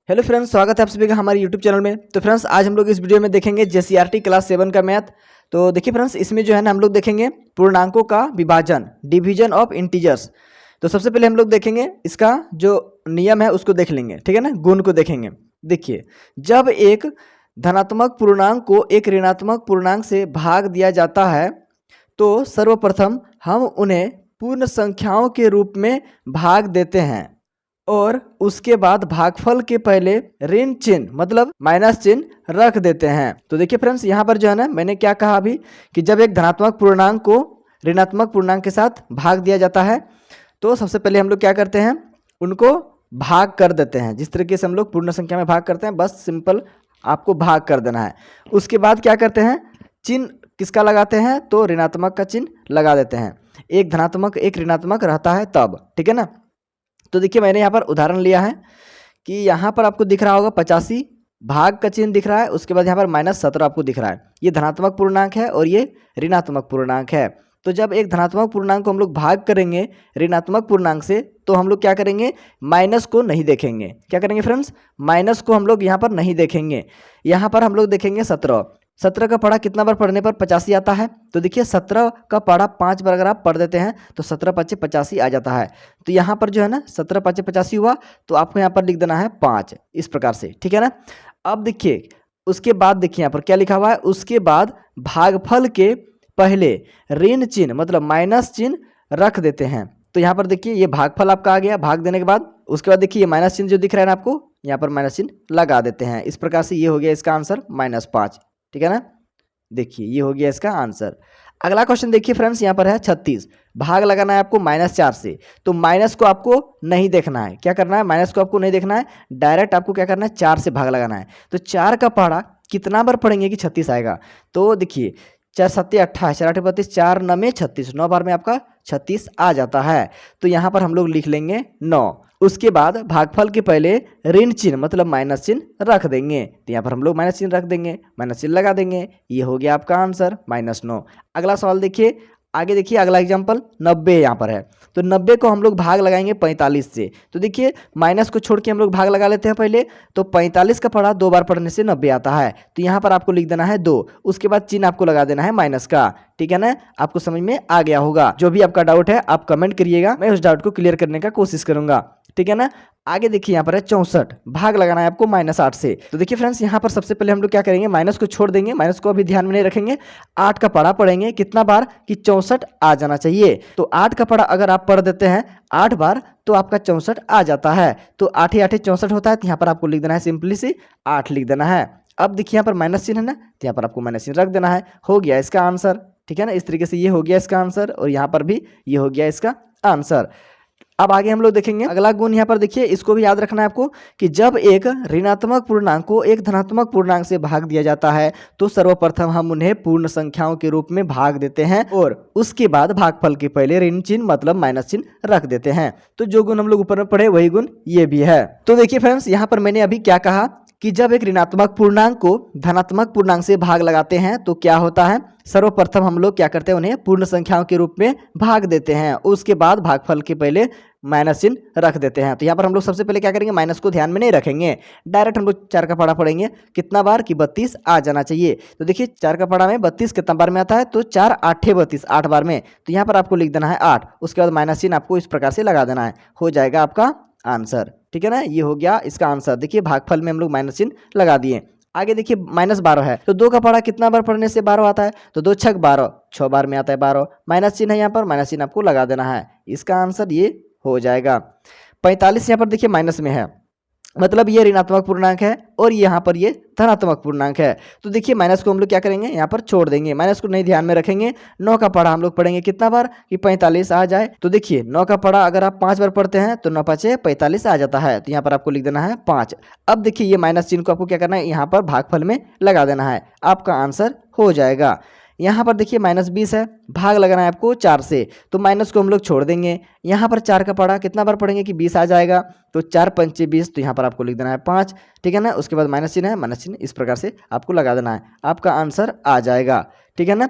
Hello friends, स्वागत है आप सभी का हमारे यूट्यूब चैनल में। तो फ्रेंड्स, आज हम लोग इस वीडियो में देखेंगे जेसीईआरटी क्लास 7 का मैथ। तो देखिए फ्रेंड्स, इसमें जो है ना हम लोग देखेंगे पूर्णांकों का विभाजन, डिवीजन ऑफ इंटीजर्स। तो सबसे पहले हम लोग देखेंगे इसका जो नियम है उसको देख लेंगे, ठीक है ना। गुण को देखेंगे। देखिए, जब एक धनात्मक पूर्णांक को एक ऋणात्मक पूर्णांक से भाग दिया जाता है तो सर्वप्रथम हम उन्हें पूर्ण संख्याओं के रूप में भाग देते हैं और उसके बाद भागफल के पहले ऋण चिन्ह मतलब माइनस चिन्ह रख देते हैं। तो देखिए फ्रेंड्स, यहाँ पर जो है ना मैंने क्या कहा अभी कि जब एक धनात्मक पूर्णांक को ऋणात्मक पूर्णांक के साथ भाग दिया जाता है तो सबसे पहले हम लोग क्या करते हैं, उनको भाग कर देते हैं। जिस तरीके से हम लोग पूर्ण संख्या में भाग करते हैं, बस सिंपल आपको भाग कर देना है। उसके बाद क्या करते हैं, चिन्ह किसका लगाते हैं, तो ऋणात्मक का चिन्ह लगा देते हैं। एक धनात्मक एक ऋणात्मक रहता है तब, ठीक है ना। तो देखिए, मैंने यहाँ पर उदाहरण लिया है कि यहाँ पर आपको दिख रहा होगा 85 भाग का चिन्ह दिख रहा है, उसके बाद यहाँ पर -17 आपको दिख रहा है। ये धनात्मक पूर्णांक है और ये ऋणात्मक पूर्णांक है। तो जब एक धनात्मक पूर्णांक को हम लोग भाग करेंगे ऋणात्मक पूर्णांक से तो हम लोग क्या करेंगे, माइनस को नहीं देखेंगे। क्या करेंगे फ्रेंड्स, माइनस को हम लोग यहाँ पर नहीं देखेंगे। यहाँ पर हम लोग देखेंगे 17 का पढ़ा कितना बार पढ़ने पर 85 आता है। तो देखिए 17 का पढ़ा 5 बार अगर आप पढ़ देते हैं तो 17 5 85 आ जाता है। तो यहाँ पर जो है ना 17 5 85 हुआ, तो आपको यहाँ पर लिख देना है 5, इस प्रकार से, ठीक है ना। अब देखिए उसके बाद देखिए यहाँ पर क्या लिखा हुआ है, उसके बाद भागफल के पहले ऋण चिन्ह मतलब माइनस चिन्ह रख देते हैं। तो यहाँ पर देखिए ये भागफल आपका आ गया, भाग देने के बाद उसके बाद देखिए ये माइनस चिन्ह जो दिख रहा है ना आपको, यहाँ पर माइनस चिन्ह लगा देते हैं। इस प्रकार से ये हो गया इसका आंसर -5, ठीक है ना। देखिए ये हो गया इसका आंसर। अगला क्वेश्चन देखिए फ्रेंड्स, यहाँ पर है 36, भाग लगाना है आपको -4 से। तो माइनस को आपको नहीं देखना है। क्या करना है, माइनस को आपको नहीं देखना है, डायरेक्ट आपको क्या करना है, 4 से भाग लगाना है। तो 4 का पहाड़ा कितना बार पढ़ेंगे कि 36 आएगा। तो देखिए 4 7 28 4 8 32 4 9 में 36, 9 बार में आपका 36 आ जाता है। तो यहाँ पर हम लोग लिख लेंगे 9। उसके बाद भागफल के पहले ऋण चिन्ह मतलब माइनस चिन्ह रख देंगे। तो यहाँ पर हम लोग माइनस चिन्ह रख देंगे, माइनस चिन्ह लगा देंगे। ये हो गया आपका आंसर -9। अगला सवाल देखिए, आगे देखिए अगला एग्जाम्पल 90 यहाँ पर है। तो 90 को हम लोग भाग लगाएंगे 45 से। तो देखिए माइनस को छोड़ के हम लोग भाग लगा लेते हैं पहले। तो 45 का पढ़ा 2 बार पढ़ने से 90 आता है। तो यहाँ पर आपको लिख देना है 2, उसके बाद चिन्ह आपको लगा देना है माइनस का, ठीक है ना। आपको समझ में आ गया होगा। जो भी आपका डाउट है आप कमेंट करिएगा, मैं उस डाउट को क्लियर करने का कोशिश करूंगा, ठीक है ना। आगे देखिए यहाँ पर है 64, भाग लगाना है आपको -8 से। तो देखिए फ्रेंड्स, यहाँ पर सबसे पहले हम लोग क्या करेंगे, माइनस को छोड़ देंगे, माइनस को अभी ध्यान में नहीं रखेंगे। 8 का पढ़ा पढ़ेंगे कितना बार कि 64 आ जाना चाहिए। तो 8 का पढ़ा अगर आप पढ़ देते हैं 8 बार तो आपका 64 आ जाता है। तो 8 8 64 होता है। तो यहाँ पर आपको लिख देना है सिंपली से 8 लिख देना है। अब देखिए यहाँ पर माइनस चिन्ह है ना, तो यहाँ पर आपको माइनस चिन्ह रख देना है। हो गया इसका आंसर, ठीक है ना। इस तरीके से ये हो गया इसका आंसर और यहाँ पर भी ये हो गया इसका आंसर। अब आगे हम लोग देखेंगे अगला गुण। यहाँ पर देखिए, इसको भी याद रखना है आपको कि जब एक ऋणात्मक पूर्णांक को एक धनात्मक पूर्णांक से भाग दिया जाता है तो सर्वप्रथम हम उन्हें पूर्ण संख्याओं के रूप में भाग देते हैं और उसके बाद भागफल के पहले ऋण चिन्ह मतलब माइनस चिन्ह रख देते हैं। तो जो गुण हम लोग ऊपर में पढ़े वही गुण ये भी है। तो देखिए फ्रेंड्स, यहाँ पर मैंने अभी क्या कहा कि जब एक ऋणात्मक पूर्णांक को धनात्मक पूर्णांक से भाग लगाते हैं तो क्या होता है, सर्वप्रथम हम लोग क्या करते हैं, उन्हें पूर्ण संख्याओं के रूप में भाग देते हैं। उसके बाद भागफल के पहले माइनस चिन्ह रख देते हैं। तो यहाँ पर हम लोग सबसे पहले क्या करेंगे, माइनस को ध्यान में नहीं रखेंगे, डायरेक्ट हम लोग 4 का पढ़ा पढ़ेंगे कितना बार कि 32 आ जाना चाहिए। तो देखिए 4 का पढ़ा में 32 कितना बार में आता है, तो 4 8 32 8 बार में। तो यहाँ पर आपको लिख देना है 8, उसके बाद माइनस चिन्ह आपको इस प्रकार से लगा देना है, हो जाएगा आपका आंसर, ठीक है ना। ये हो गया इसका आंसर। देखिए भागफल में हम लोग माइनस चिन्ह लगा दिए। आगे देखिए -12 है। तो 2 का पढ़ा कितना बार पढ़ने से 12 आता है, तो 2 6 12, 6 बार में आता है 12। माइनस चिन्ह है यहाँ पर, माइनस चिन्ह आपको लगा देना है। इसका आंसर ये हो जाएगा। 45 यहाँ पर देखिए माइनस में है, मतलब ये ऋणात्मक पूर्णांक है और यहाँ पर ये धनात्मक पूर्णांक है। तो देखिए माइनस को हम लोग क्या करेंगे, यहाँ पर छोड़ देंगे, माइनस को नहीं ध्यान में रखेंगे। 9 का पढ़ा हम लोग पढ़ेंगे कितना बार कि 45 आ जाए। तो देखिए 9 का पढ़ा अगर आप 5 बार पढ़ते हैं तो 9 5 45 आ जाता है। तो यहाँ पर आपको लिख देना है 5। अब देखिए ये माइनस चिन्ह को आपको क्या करना है, यहाँ पर भागफल में लगा देना है, आपका आंसर हो जाएगा। यहाँ पर देखिए -20 है, भाग लगाना है आपको 4 से। तो माइनस को हम लोग छोड़ देंगे। यहाँ पर 4 का पढ़ा कितना बार पढ़ेंगे कि 20 आ जाएगा। तो 4 पंचे 20, तो यहाँ पर आपको लिख देना है 5, ठीक है ना। उसके बाद माइनस चिन्ह है, माइनस चिन्ह इस प्रकार से आपको लगा देना है, आपका आंसर आ जाएगा, ठीक है ना।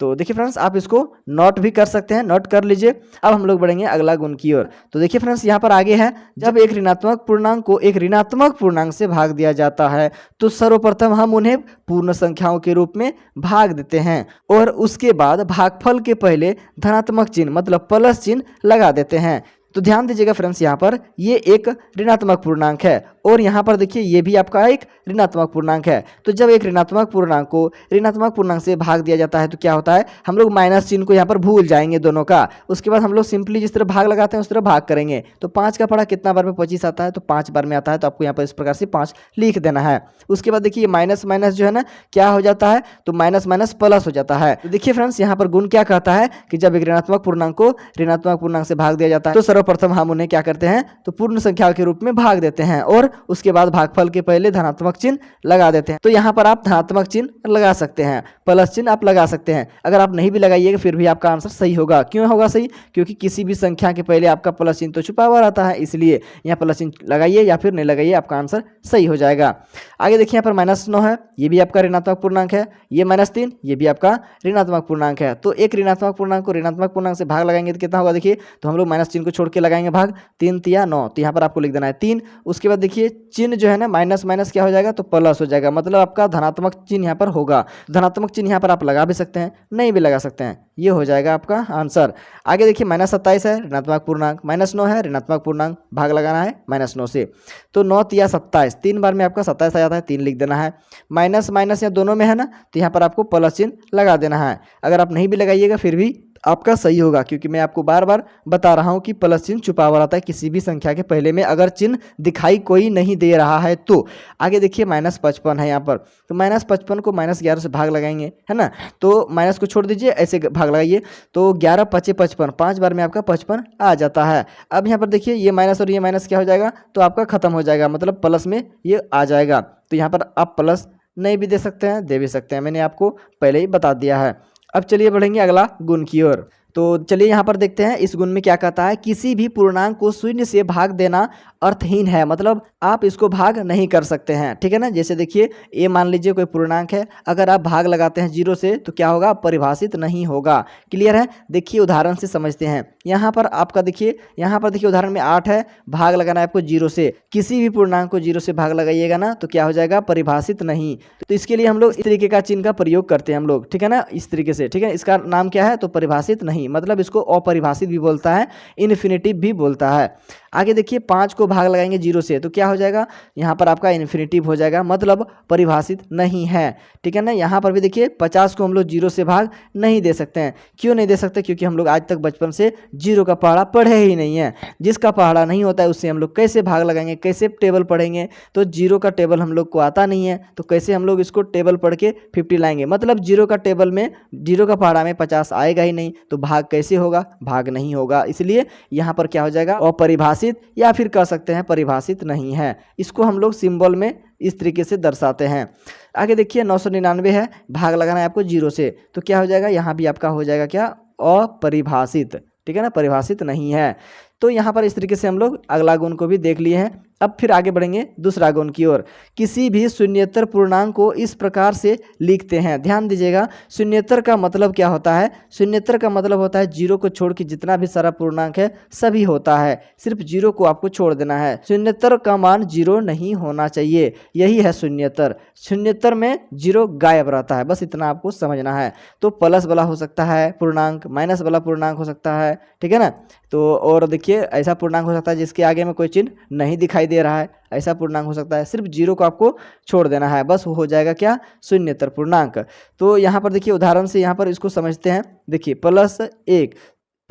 तो देखिए फ्रेंड्स, आप इसको नोट भी कर सकते हैं, नोट कर लीजिए। अब हम लोग बढ़ेंगे अगला गुण की ओर। तो देखिए फ्रेंड्स, यहाँ पर आगे है, जब एक ऋणात्मक पूर्णांक को एक ऋणात्मक पूर्णांक से भाग दिया जाता है तो सर्वप्रथम हम उन्हें पूर्ण संख्याओं के रूप में भाग देते हैं और उसके बाद भागफल के पहले धनात्मक चिन्ह मतलब प्लस चिन्ह लगा देते हैं। तो ध्यान दीजिएगा फ्रेंड्स, यहाँ पर ये एक ऋणात्मक पूर्णांक है और यहाँ पर देखिए ये भी आपका एक ऋणात्मक पूर्णांक है। तो जब एक ऋणात्मक पूर्णांक को ऋणात्मक पूर्णांक से भाग दिया जाता है तो क्या होता है, हम लोग माइनस चिन्ह को यहाँ पर भूल जाएंगे दोनों का। उसके बाद हम लोग सिंपली जिस तरह भाग लगाते हैं उस तरह भाग करेंगे। तो 5 का पढ़ा कितना बार में 25 आता है, तो 5 बार में आता है, तो आपको यहाँ पर इस प्रकार से 5 लिख देना है। उसके बाद देखिए माइनस माइनस जो है ना क्या हो जाता है, तो माइनस माइनस प्लस हो जाता है। तो देखिए फ्रेंड्स, यहाँ पर गुण क्या कहता है कि जब एक ऋणात्मक पूर्णांक को ऋणात्मक पूर्णांक से भाग दिया जाता है तो सर्वप्रथम हम उन्हें क्या करते हैं, तो पूर्ण संख्या के रूप में भाग देते हैं और उसके बाद भागफल के पहले धनात्मक चिन्ह लगा देते हैं। तो यहाँ पर आप धनात्मक चिन्ह लगा सकते हैं, प्लस चिन्ह आप लगा सकते हैं। अगर आप नहीं भी लगाइएगा फिर भी आपका आंसर सही होगा। क्यों होगा सही, क्योंकि किसी भी संख्या के पहले आपका प्लस चिन्ह तो छुपा हुआ रहता है, इसलिए यहाँ प्लस चिन्ह लगाइए या फिर नहीं लगाइए, आपका आंसर सही हो जाएगा। आगे देखिए यहाँ पर -9 है, ये भी आपका ऋणात्मक पूर्णांक है। ये -3, ये भी आपका ऋणात्मक पूर्णांक है। तो एक ऋणात्मक पूर्णांक को ऋणात्मक पूर्णांक से भाग लगाएंगे तो कितना होगा, देखिए तो हम लोग माइनस चिन्ह को छोड़ के लगाएंगे भाग, 3 तिया 9, तो यहाँ पर आपको लिख देना है 3। उसके बाद देखिए चिन्ह जो है ना माइनस माइनस क्या हो जाएगा, तो प्लस हो जाएगा, मतलब आपका धनात्मक चिन्ह यहाँ पर होगा। धनात्मक चिन्ह यहाँ पर आप लगा भी सकते हैं, नहीं भी लगा सकते हैं, ये हो जाएगा आपका आंसर। आगे देखिए -27 है ऋणात्मक पूर्णांक, -9 है ऋणात्मक पूर्णांक, भाग लगाना है -9 से। तो 9 तिया 27, 3 बार में आपका 27 आ जाता है, 3 लिख देना है। माइनस माइनस यहाँ दोनों में है ना, तो यहाँ पर आपको प्लस चिन्ह लगा देना है। अगर आप नहीं भी लगाइएगा फिर भी आपका सही होगा, क्योंकि मैं आपको बार बार बता रहा हूं कि प्लस चिन्ह छुपा हुआ रहता है किसी भी संख्या के पहले में, अगर चिन्ह दिखाई कोई नहीं दे रहा है तो। आगे देखिए -55 है यहाँ पर, तो -55 को -11 से भाग लगाएंगे, है ना, तो माइनस को छोड़ दीजिए, ऐसे भाग लगाइए, तो 11 5 55, 5 बार में आपका 55 आ जाता है। अब यहाँ पर देखिए ये माइनस और ये माइनस क्या हो जाएगा, तो आपका खत्म हो जाएगा, मतलब प्लस में ये आ जाएगा। तो यहाँ पर आप प्लस नहीं भी दे सकते हैं, दे भी सकते हैं, मैंने आपको पहले ही बता दिया है। अब चलिए बढ़ेंगे अगला गुण की ओर। तो चलिए यहाँ पर देखते हैं इस गुण में क्या कहता है, किसी भी पूर्णांक को शून्य से भाग देना अर्थहीन है, मतलब आप इसको भाग नहीं कर सकते हैं, ठीक है ना। जैसे देखिए ये मान लीजिए कोई पूर्णांक है, अगर आप भाग लगाते हैं 0 से तो क्या होगा, परिभाषित नहीं होगा। क्लियर है, देखिए उदाहरण से समझते हैं। यहाँ पर आपका देखिए, यहाँ पर देखिए उदाहरण में 8 है, भाग लगाना है आपको 0 से। किसी भी पूर्णांक को 0 से भाग लगाइएगा ना तो क्या हो जाएगा, परिभाषित नहीं। तो इसके लिए हम लोग इस तरीके का चिन्ह का प्रयोग करते हैं हम लोग, ठीक है ना, इस तरीके से, ठीक है। इसका नाम क्या है, तो परिभाषित नहीं, मतलब इसको अपरिभाषित भी बोलता है, इन्फिनिटिव भी बोलता है। आगे देखिए 5 को भाग लगाएंगे 0 से तो क्या हो जाएगा, यहाँ पर आपका इन्फिनिटिव हो जाएगा, मतलब परिभाषित नहीं है, ठीक है ना। यहाँ पर भी देखिए 50 को हम लोग 0 से भाग नहीं दे सकते हैं। क्यों नहीं दे सकते, क्योंकि हम लोग आज तक बचपन से 0 का पहाड़ा पढ़े ही नहीं है। जिसका पहाड़ा नहीं होता है उससे हम लोग कैसे भाग लगाएंगे, कैसे टेबल पढ़ेंगे, तो 0 का टेबल हम लोग को आता नहीं है, तो कैसे हम लोग इसको टेबल पढ़ के 50 लाएंगे, मतलब 0 का टेबल में 0 का पहाड़ा में 50 आएगा ही नहीं, तो भाग कैसे होगा, भाग नहीं होगा। इसलिए यहाँ पर क्या हो जाएगा, अपरिभाषित या फिर कह सकते हैं परिभाषित नहीं है। इसको हम लोग सिंबल में इस तरीके से दर्शाते हैं। आगे देखिए 999 है, भाग लगाना है आपको 0 से, तो क्या हो जाएगा, यहाँ भी आपका हो जाएगा क्या, अपरिभाषित, ठीक है ना, परिभाषित नहीं है। तो यहाँ पर इस तरीके से हम लोग अगला गुण को भी देख लिए हैं। अब फिर आगे बढ़ेंगे दूसरा गुण की ओर। किसी भी शून्येतर पूर्णांक को इस प्रकार से लिखते हैं, ध्यान दीजिएगा, शून्येतर का मतलब क्या होता है, शून्येतर का मतलब होता है 0 को छोड़ के जितना भी सारा पूर्णांक है सभी होता है, सिर्फ 0 को आपको छोड़ देना है। शून्येतर का मान 0 नहीं होना चाहिए, यही है शून्येतर। शून्येतर में 0 गायब रहता है, बस इतना आपको समझना है। तो प्लस वाला हो सकता है पूर्णांक, माइनस वाला पूर्णांक हो सकता है, ठीक है ना। तो और देखिए ऐसा पूर्णांक हो सकता है जिसके आगे में कोई चिन्ह नहीं दिखाई दे रहा है, ऐसा पूर्णांक हो सकता है, सिर्फ 0 को आपको छोड़ देना है, बस हो जाएगा क्या, शून्येतर पूर्णांक। तो यहाँ पर देखिए उदाहरण से यहाँ पर इसको समझते हैं। देखिए +1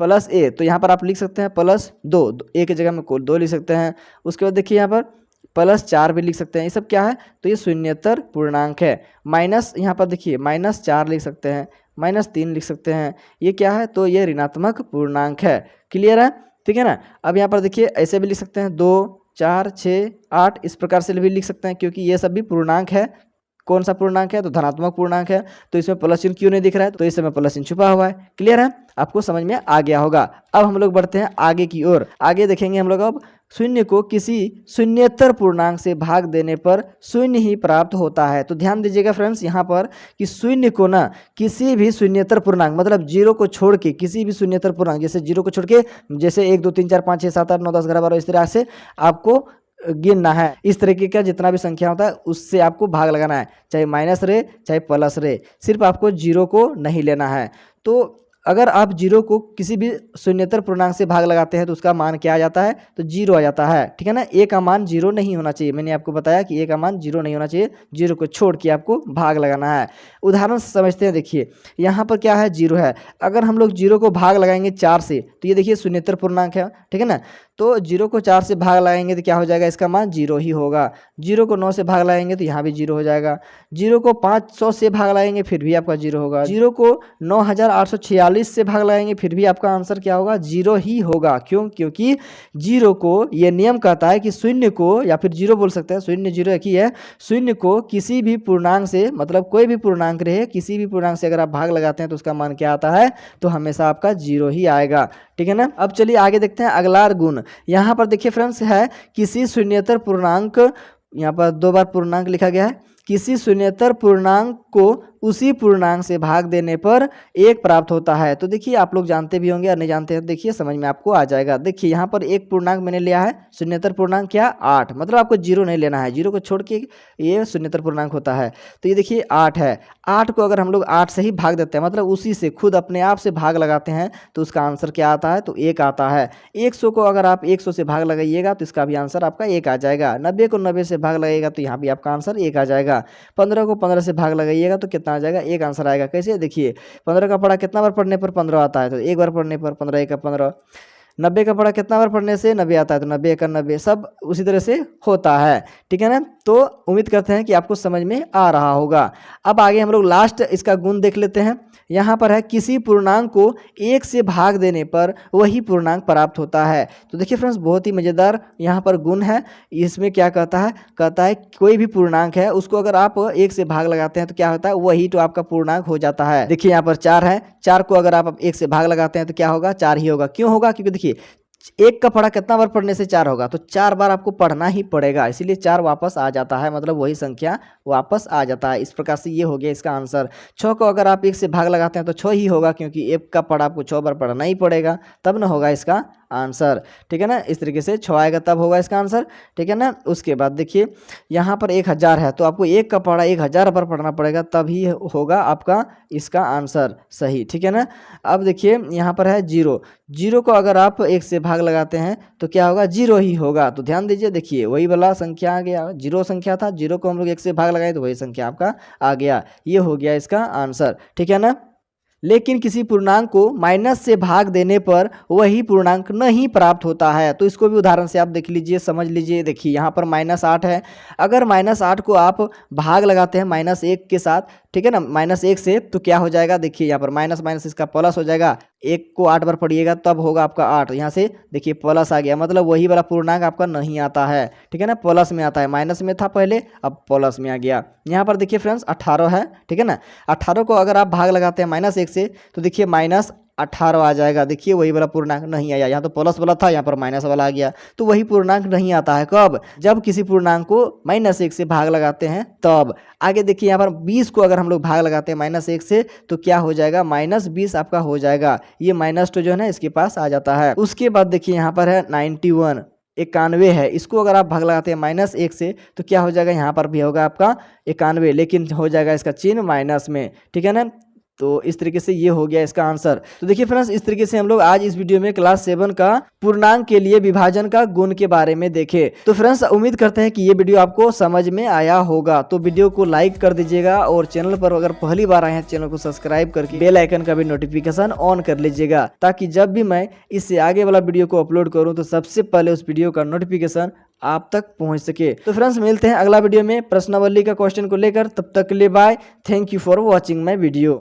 प्लस ए, तो यहाँ पर आप लिख सकते हैं +2, ए की जगह में 2 लिख सकते हैं। उसके बाद देखिए यहाँ पर +4 भी लिख सकते हैं। ये सब क्या है, तो ये शून्येतर पूर्णांक है। माइनस यहाँ पर देखिए -4 लिख सकते हैं, -3 लिख सकते हैं, ये क्या है, तो ये ऋणात्मक पूर्णांक है। क्लियर है, ठीक है ना। अब यहाँ पर देखिए ऐसे भी लिख सकते हैं 2 4 6 8, इस प्रकार से भी लिख सकते हैं, क्योंकि ये सब भी पूर्णांक है। कौन सा पूर्णांक है, तो धनात्मक पूर्णांक है, तो इसमें प्लस चिन्ह क्यों नहीं दिख रहा है, तो इस समय प्लस चिन्ह छुपा हुआ है। क्लियर है, आपको समझ में आ गया होगा। अब हम लोग बढ़ते हैं आगे की ओर। आगे देखेंगे हम लोग अब शून्य को किसी शून्येतर पूर्णांक से भाग देने पर शून्य ही प्राप्त होता है। तो ध्यान दीजिएगा फ्रेंड्स यहाँ पर कि शून्य को ना किसी भी शून्येतर पूर्णांक मतलब जीरो को छोड़ के किसी भी शून्येतर पूर्णांक, जैसे जीरो को छोड़ के जैसे 1 2 3 4 5 6 7 8 9 10 11 12 इस तरह से आपको गिनना है। इस तरीके का जितना भी संख्या होता है उससे आपको भाग लगाना है, चाहे माइनस रहे चाहे प्लस रहे, सिर्फ आपको जीरो को नहीं लेना है। तो अगर आप जीरो को किसी भी शून्येतर पूर्णांक से भाग लगाते हैं तो उसका मान क्या आ जाता है, तो जीरो आ जाता है। ठीक है ना, ए का मान जीरो नहीं होना चाहिए। मैंने आपको बताया कि ए का मान जीरो नहीं होना चाहिए, जीरो को छोड़ के आपको भाग लगाना है। उदाहरण से समझते हैं। देखिए यहाँ पर क्या है, जीरो है। अगर हम लोग जीरो को भाग लगाएंगे 4 से तो ये देखिए शून्येतर पूर्णांक है। ठीक है ना, तो जीरो को 4 से भाग लगाएंगे तो क्या हो जाएगा, इसका मान जीरो ही होगा। जीरो को 9 से भाग लगाएंगे तो यहाँ भी जीरो हो जाएगा। जीरो को 500 से भाग लगाएंगे फिर भी आपका जीरो होगा। जीरो को 9846 से भाग लगाएंगे फिर भी आपका आंसर क्या होगा, जीरो ही होगा। क्यों? क्योंकि जीरो को ये नियम कहता है कि शून्य को, या फिर जीरो बोल सकते हैं, शून्य जीरो एक ही है, शून्य को किसी भी पूर्णांक से, मतलब कोई भी पूर्णांक रहे, किसी भी पूर्णांक से अगर आप भाग लगाते हैं तो उसका मान क्या आता है, तो हमेशा आपका जीरो ही आएगा। ठीक है ना। अब चलिए आगे देखते हैं अगला गुण। यहाँ पर देखिए फ्रेंड्स है किसी शून्येतर पूर्णांक, यहाँ पर 2 बार पूर्णांक लिखा गया है, किसी शून्येतर पूर्णांक को उसी पूर्णांक से भाग देने पर 1 प्राप्त होता है। तो देखिए आप लोग जानते भी होंगे और नहीं जानते हैं, देखिए समझ में आपको आ जाएगा। देखिए यहाँ पर एक पूर्णांक मैंने लिया है, शून्येतर पूर्णांक क्या, 8, मतलब आपको जीरो नहीं लेना है, जीरो को छोड़ के ये शून्येतर पूर्णांक होता है। तो ये देखिए 8 है, 8 को अगर हम लोग 8 से ही भाग देते हैं, मतलब उसी से खुद अपने आप से भाग लगाते हैं, तो उसका आंसर क्या आता है, तो 1 आता है। 100 को अगर आप 100 से भाग लगाइएगा तो इसका भी आंसर आपका 1 आ जाएगा। 90 को 90 से भाग लगाइएगा तो यहाँ भी आपका आंसर 1 आ जाएगा। 15 को 15 से भाग लगाइएगा तो कितना आ जाएगा, 1 आंसर आएगा। कैसे, देखिए 15 का पढ़ा कितना बार पढ़ने पर 15 आता है, तो एक बार पढ़ने पर 15 1 15। 90 का पढ़ा कितना बार पढ़ने से 90 आता है, तो 90 1 90, सब उसी तरह से होता है। ठीक है ना। तो उम्मीद करते हैं कि आपको समझ में आ रहा होगा। अब आगे हम लोग लास्ट इसका गुण देख लेते हैं। यहाँ पर है किसी पूर्णांक को 1 से भाग देने पर वही पूर्णांक प्राप्त होता है। तो देखिए फ्रेंड्स बहुत ही मज़ेदार यहाँ पर गुण है। इसमें क्या कहता है कोई भी पूर्णांक है उसको अगर आप 1 से भाग लगाते हैं तो क्या होता है, वही तो आपका पूर्णांक हो जाता है। देखिए यहाँ पर 4 है, 4 को अगर आप 1 से भाग लगाते हैं तो क्या होगा, 4 ही होगा। क्यों होगा, क्योंकि देखिए 1 का पढ़ा कितना बार पढ़ने से 4 होगा, तो 4 बार आपको पढ़ना ही पड़ेगा, इसीलिए 4 वापस आ जाता है, मतलब वही संख्या वापस आ जाता है। इस प्रकार से ये हो गया इसका आंसर। 6 को अगर आप 1 से भाग लगाते हैं तो 6 ही होगा, क्योंकि 1 का पढ़ा आपको 6 बार पढ़ना ही पड़ेगा, तब ना होगा इसका आंसर। ठीक है ना, इस तरीके से 6 आएगा तब होगा इसका आंसर। ठीक है ना। उसके बाद देखिए यहाँ पर 1000 है, तो आपको 1 का पढ़ा 1000 बार पढ़ना पड़ेगा, तभी होगा आपका इसका आंसर सही। ठीक है ना। अब देखिए यहाँ पर है 0, 0 को अगर आप 1 से भाग लगाते हैं तो क्या होगा, 0 ही होगा। तो ध्यान दीजिए, देखिए वही वाला संख्या आ गया, 0 संख्या था, 0 को हम लोग 1 से भाग लगाए तो वही संख्या आपका आ गया, ये हो गया इसका आंसर। ठीक है ना। लेकिन किसी पूर्णांक को माइनस से भाग देने पर वही पूर्णांक नहीं प्राप्त होता है। तो इसको भी उदाहरण से आप देख लीजिए, समझ लीजिए। देखिए यहाँ पर -8 है, अगर -8 को आप भाग लगाते हैं -1 के साथ, ठीक है ना, -1 से, तो क्या हो जाएगा, देखिए यहाँ पर माइनस माइनस इसका प्लस हो जाएगा। 1 को 8 बार पढ़िएगा तब होगा आपका 8, यहाँ से देखिए प्लस आ गया, मतलब वही वाला पूर्णांक आपका नहीं आता है। ठीक है ना, प्लस में आता है, माइनस में था पहले, अब प्लस में आ गया। यहाँ पर देखिए फ्रेंड्स 18 है। ठीक है ना, 18 को अगर आप भाग लगाते हैं -1 से, तो देखिए -18 आ जाएगा। देखिए वही वाला पूर्णांक नहीं आया, यहाँ तो प्लस वाला था, यहाँ पर माइनस वाला आ गया, तो वही पूर्णांक नहीं आता है। कब, जब किसी पूर्णांक को -1 से भाग लगाते हैं तब। आगे देखिए यहाँ पर 20 को अगर हम लोग भाग लगाते हैं -1 से, तो क्या हो जाएगा, -20 आपका हो जाएगा। ये -2 जो है ना इसके पास आ जाता है। उसके बाद देखिए यहाँ पर है 91, 91 है, इसको अगर आप भाग लगाते हैं -1 से, तो क्या हो जाएगा, यहाँ पर भी होगा आपका 91, लेकिन हो जाएगा इसका चिन्ह माइनस में। ठीक है ना। तो इस तरीके से ये हो गया इसका आंसर। तो देखिए फ्रेंड्स इस तरीके से हम लोग आज इस वीडियो में क्लास 7 का पूर्णांक के लिए विभाजन का गुण के बारे में देखे। तो फ्रेंड्स उम्मीद करते हैं कि ये वीडियो आपको समझ में आया होगा। तो वीडियो को लाइक कर दीजिएगा और चैनल पर अगर पहली बार आए हैं चैनल को सब्सक्राइब करके बेल आइकन का भी नोटिफिकेशन ऑन कर लीजिएगा, ताकि जब भी मैं इससे आगे वाला वीडियो को अपलोड करूँ तो सबसे पहले उस वीडियो का नोटिफिकेशन आप तक पहुंच सके। तो फ्रेंड्स मिलते हैं अगला वीडियो में प्रश्नावली का क्वेश्चन को लेकर, तब तक के लिए bye, thank you for watching my video.